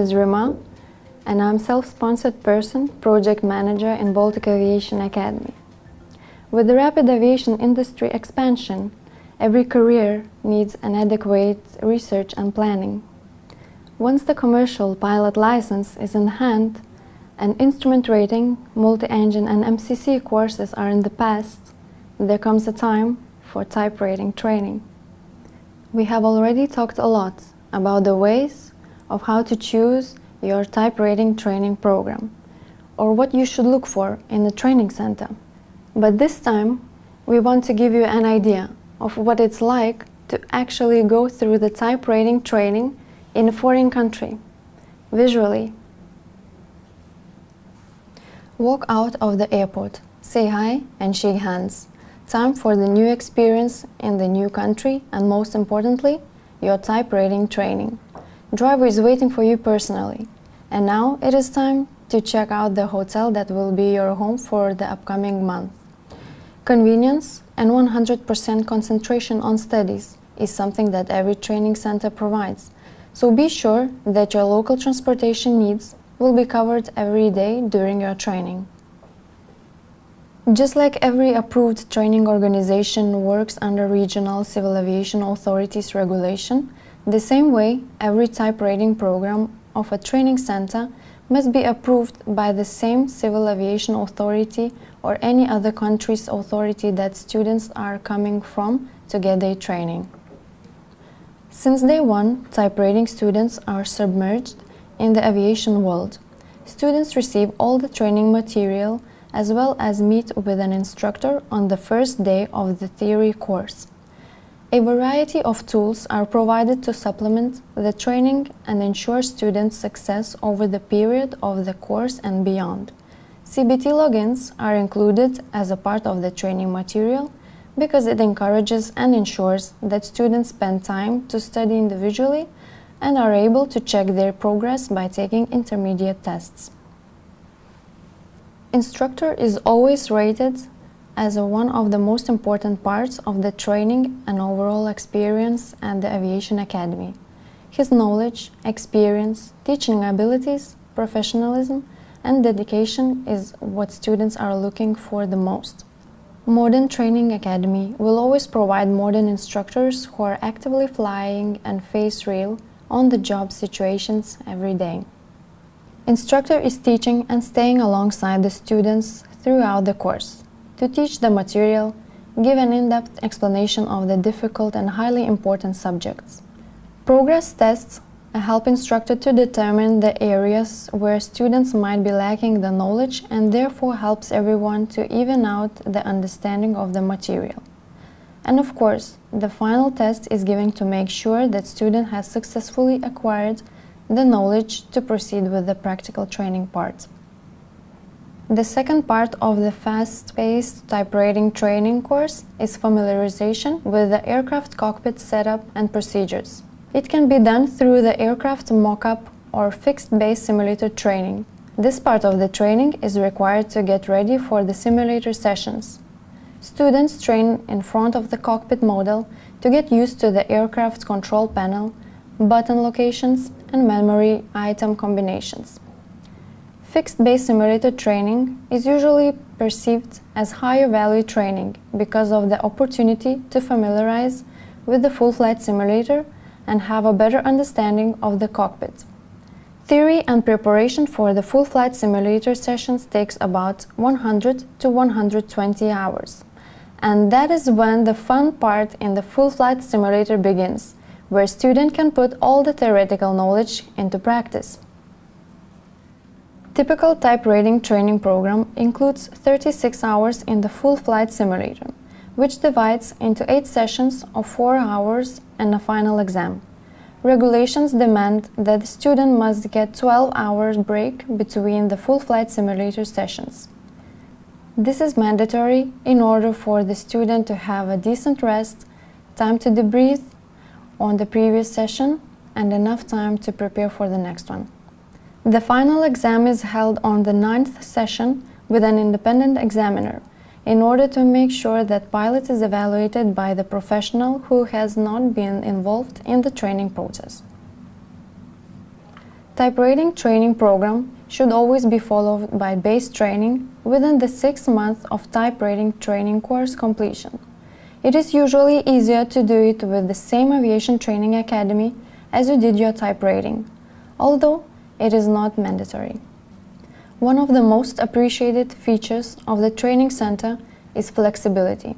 is Rima, and I'm self-sponsored person, project manager in Baltic Aviation Academy. With the rapid aviation industry expansion, every career needs an adequate research and planning. Once the commercial pilot license is in hand, and instrument rating, multi-engine and MCC courses are in the past, there comes a time for type rating training. We have already talked a lot about the ways of how to choose your type rating training program, or what you should look for in the training center. But this time, we want to give you an idea of what it's like to actually go through the type rating training in a foreign country, visually. Walk out of the airport, say hi and shake hands. Time for the new experience in the new country, and most importantly, your type rating training. Driver is waiting for you personally. And now it is time to check out the hotel that will be your home for the upcoming month. Convenience and 100% concentration on studies is something that every training center provides. So be sure that your local transportation needs will be covered every day during your training. Just like every approved training organization works under regional civil aviation authorities regulation, the same way every type rating program of a training center must be approved by the same civil aviation authority or any other country's authority that students are coming from to get their training. Since day one, type rating students are submerged in the aviation world. Students receive all the training material as well as meet with an instructor on the first day of the theory course. A variety of tools are provided to supplement the training and ensure students' success over the period of the course and beyond. CBT logins are included as a part of the training material because it encourages and ensures that students spend time to study individually and are able to check their progress by taking intermediate tests. Instructor is always rated as one of the most important parts of the training and overall experience at the Aviation Academy. His knowledge, experience, teaching abilities, professionalism, and dedication is what students are looking for the most. Modern Training Academy will always provide modern instructors who are actively flying and face real, on-the-job situations every day. Instructor is teaching and staying alongside the students throughout the course to teach the material, give an in-depth explanation of the difficult and highly important subjects. Progress tests help instructor to determine the areas where students might be lacking the knowledge and therefore helps everyone to even out the understanding of the material. And of course, the final test is given to make sure that student has successfully acquired the knowledge to proceed with the practical training part. The second part of the fast-paced type rating training course is familiarization with the aircraft cockpit setup and procedures. It can be done through the aircraft mock-up or fixed-base simulator training. This part of the training is required to get ready for the simulator sessions. Students train in front of the cockpit model to get used to the aircraft control panel, button locations, and memory item combinations. Fixed-base simulator training is usually perceived as higher value training because of the opportunity to familiarize with the full-flight simulator and have a better understanding of the cockpit. Theory and preparation for the full-flight simulator sessions takes about 100 to 120 hours. And that is when the fun part in the full-flight simulator begins, where student can put all the theoretical knowledge into practice. Typical type rating training program includes 36 hours in the full-flight simulator, which divides into 8 sessions of 4 hours and a final exam. Regulations demand that the student must get 12 hours break between the full-flight simulator sessions. This is mandatory in order for the student to have a decent rest, time to debrief on the previous session, and enough time to prepare for the next one. The final exam is held on the 9th session with an independent examiner, in order to make sure that pilot is evaluated by the professional who has not been involved in the training process. Type rating training program should always be followed by base training within the 6 months of type rating training course completion. It is usually easier to do it with the same aviation training academy as you did your type rating, although it is not mandatory. One of the most appreciated features of the training center is flexibility.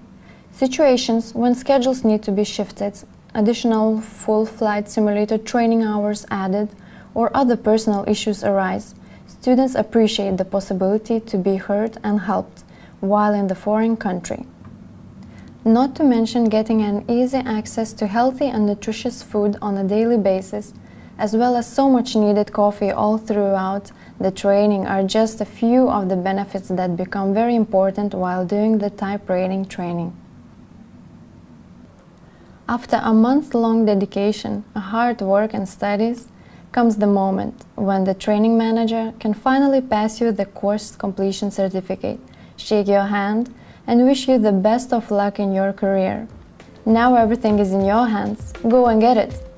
Situations when schedules need to be shifted, additional full flight simulator training hours added, or other personal issues arise, students appreciate the possibility to be heard and helped while in the foreign country. Not to mention getting an easy access to healthy and nutritious food on a daily basis, as well as so much needed coffee all throughout the training are just a few of the benefits that become very important while doing the type rating training. After a month-long dedication, hard work and studies, comes the moment when the training manager can finally pass you the course completion certificate, shake your hand, and wish you the best of luck in your career. Now everything is in your hands. Go and get it!